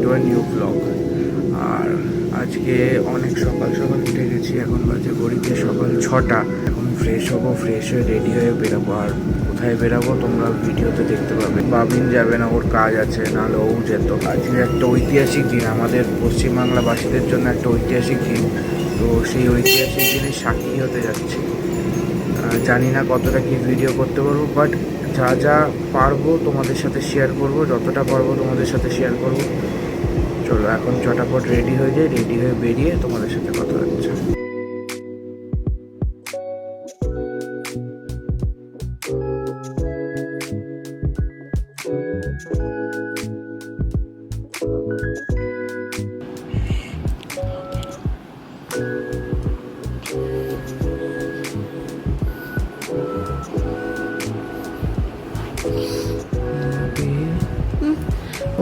Two a new blog. আর আজকে অনেক সকাল সকাল উঠে গেছি, এখন বাজে ঘড়িতে সকাল 6টা। এখন ফ্রেশ হবো, ফ্রেশ হয়ে রেডি হয়ে বেরোবো। আর কোথায় বেরাবো তোমরা ভিডিওতে দেখতে পাবে। বাবিন যাবে না, ওর কাজ আছে, নাহলে ও যেত। আজকে একটা ঐতিহাসিক দিন, আমাদের পশ্চিমবাংলাবাসীদের জন্য একটা ঐতিহাসিক দিন। তো সেই ঐতিহাসিক দিনে সাক্ষী হতে যাচ্ছি। জানি না কতটা কি ভিডিও করতে পারবো, বাট যা যা পারবো তোমাদের সাথে শেয়ার করবো, যতটা পারবো তোমাদের সাথে শেয়ার করবো। চলো এখন চটাপট রেডি হয়ে যাই, রেডি হয়ে বেরিয়ে তোমাদের সাথে কথা হচ্ছে।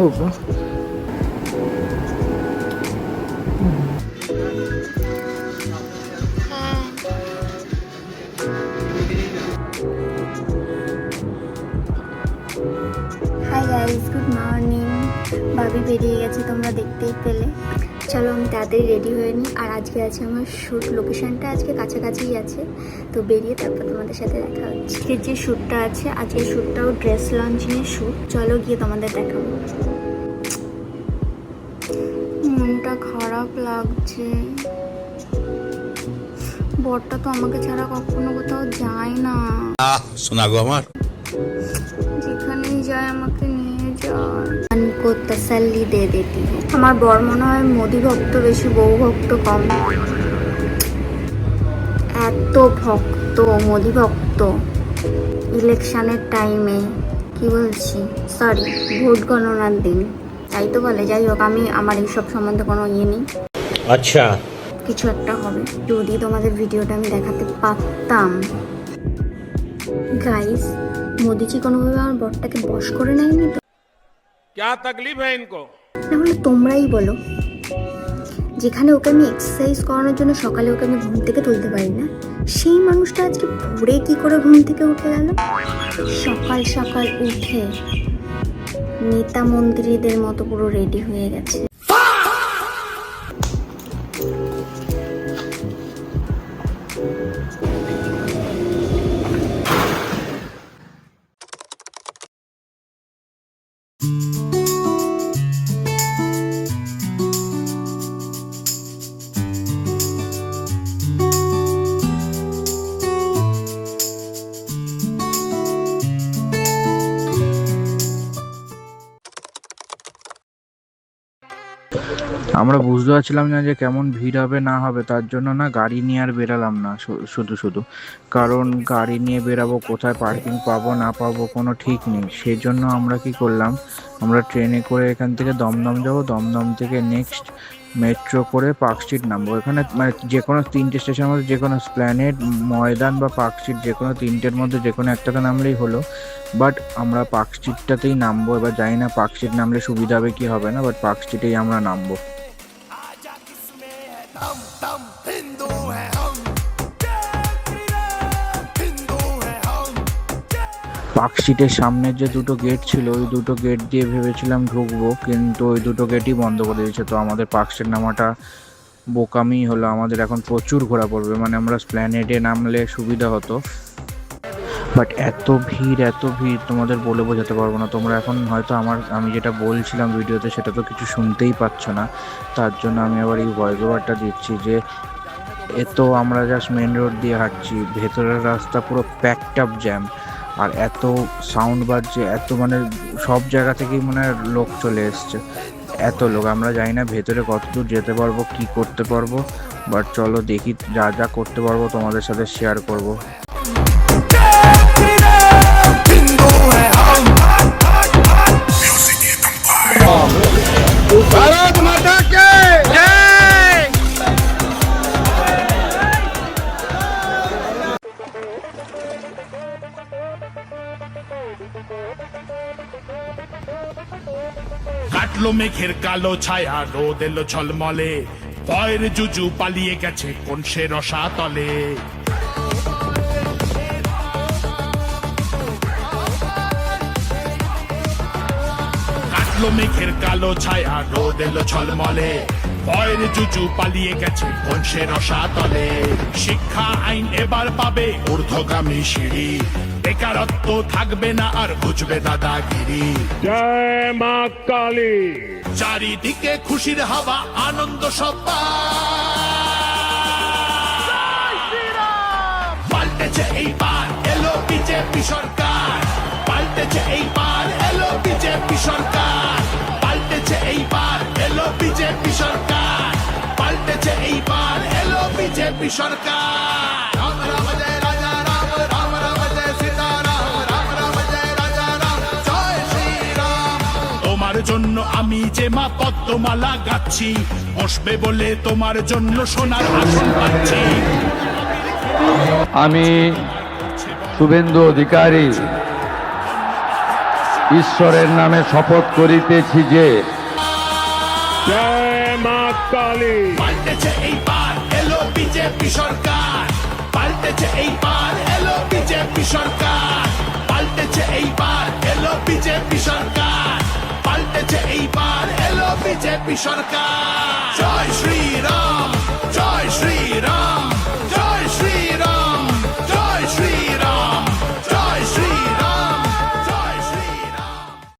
ও হাই গাইস, গুড মর্নিং। ভাবি বেরিয়ে গেছে, তোমরা দেখতেই পেলে। চলো আমি তাড়াতাড়ি রেডি হয়ে নিই। আর আজকে আছে আমার শ্যুট, লোকেশনটা আজকে কাছাকাছিই আছে, তো বেরিয়ে তারপর তোমাদের সাথে দেখা হচ্ছে। আজকে যে শ্যুটটা আছে, আজকে শ্যুটটাও ড্রেস লঞ্চিংয়ের শ্যুট। চলো গিয়ে তোমাদের দেখাবো। মনটা খারাপ লাগছে, বরটা তো আমাকে ছাড়া কখনো কোথাও যায় না। শোনা গো আমার, যেখানেই যায় আমাকে নিয়ে যায়। আনকো তসল্লি দে দেতি হ্যাঁ। আমার বর মনে হয় মোদি ভক্ত বেশি, বউ ভক্ত কম। এত ভক্ত, মোদি ভক্ত, ইলেকশনের টাইমে, কি বলছি, সরি, ভোট গণনার দিন, তাই তো বলে। যাই হোক, আমি আমার এইসব সম্বন্ধে কোনো ইয়ে নেই। আচ্ছা, কিছু একটা হবে। যদি তোমাদের ভিডিওটা আমি দেখাতে পারতাম। গাইস, মোদিজি কোনোভাবে আমার বরটাকে বশ করে নেয়নি তো? क्या तकलीफ है इनको? তাহলে তোমরাই বলো, যেখানে ওকে আমি এক্সারসাইজ করানোর জন্য সকালে ওকে আমি ঘুম থেকে তুলতে পারি না, সেই মানুষটা আজকে ভোরে কি করে ঘুম থেকে উঠে গেল? সকাল সকাল উঠে নেতা মন্ত্রীদের মতো পুরো রেডি হয়ে গেছে। আমরা বুঝতে পারছিলাম না যে কেমন ভিড় হবে না হবে, তার জন্য না গাড়ি নিয়ে আর বেরালাম না শুধু শুধু। কারণ গাড়ি নিয়ে বেরাবো, কোথায় পার্কিং পাবো না পাবো কোনো ঠিক নেই। সেই জন্য আমরা কি করলাম, আমরা ট্রেনে করে এখান থেকে দমদম যাবো, দমদম থেকে নেক্সট মেট্রো করে পার্ক স্ট্রিট নামবো। এখানে মানে যে কোনো 3টে স্টেশনের মধ্যে, যে কোনো এসপ্ল্যানেড, ময়দান বা পার্ক স্ট্রিট, যে কোনো 3টের মধ্যে যে কোনো একটাতে নামলেই হলো। বাট আমরা পার্ক স্ট্রিটটাতেই নামবো। এবার জানি না পার্ক স্ট্রিট নামলে সুবিধা হবে কি হবে না, বাট পার্ক স্ট্রিটেই আমরা নামবো। পার্ক স্ট্রিটের সামনের যে দুটো গেট ছিল, ওই দুটো গেট দিয়ে ভেবেছিলাম ঢুকবো, কিন্তু ওই দুটো গেটই বন্ধ করে দিয়েছে। তো আমাদের পার্ক স্ট্রিট নামাটা বোকামি হলো। আমাদের এখন প্রচুর ঘোরা পড়বে, মানে আমরা স্প্ল্যানেডে নামলে সুবিধা হতো, বাট এত ভিড় তোমাদের বলে বোঝাতে পারবো না। তোমরা এখন হয়তো আমি যেটা বলছিলাম ভিডিওতে সেটা তো কিছু শুনতেই পাচ্ছ না, তার জন্য আমি আবার এই ভয়েস ওভারটা দিচ্ছি যে এত আমরা জাস্ট মেন রোড দিয়ে হাঁটছি, ভেতরের রাস্তা পুরো প্যাকড আপ জ্যাম, আর এত সাউন্ড বাজছে, এত মানে সব জায়গা থেকেই মানে লোক চলে এসছে, এত লোক। আমরা জানি না ভেতরে কতদূর যেতে পারবো, কি করতে পারবো, বাট চলো দেখি, যা যা করতে পারবো তোমাদের সাথে শেয়ার করবো। भारत माता के जय। কাটলো মেঘের কালো ছায়া, রোদ এলো ঝলমলে, ভয়ের জুজু পালিয়ে গেছে কোন সে রসা তলে। কাটলো মেঘের কালো ছায়া রোদ এলো ঝলমলে ভয়ের জুজু পালিয়ে গেছে কোন সে রসাতলে শিক্ষা আইন এবার পাবে ঊর্ধ্বগামী সিঁড়ি বেকারত্ব থাকবে না আর বুঝবে দাদাগিরি জয় মা কালী। চারিদিকে খুশির হাওয়া আনন্দ সব্বা পাল্টেছে এইবার এলো বিজেপি সরকার পাল্টেছে এইবার এলো বিজেপি সরকার পাল্টেছে এইবার এলো বিজেপি সরকার পাল্টেছে এইবার এলো বিজেপি সরকার রাম রাম জয় রাজা রাম রাম রাম জয় সীতারাম রাম রাম জয় রাজা রাম জয় শ্রীরাম তোমার জন্য আমি যে মা পদ্মমালা গাচ্ছি বসবে বলে তোমার জন্য সোনার আসন পাচ্ছি আমি শুভেন্দু অধিকারী ঈশ্বরের নামে শপথ করিতেছি যে জয় মা কালী। পাল্টেছে এইবার এলো বিজেপি সরকার পাল্টেছে এইবার এলো বিজেপি সরকার পাল্টেছে এইবার এলো বিজেপি সরকার পাল্টেছে এইবার এলো বিজেপি সরকার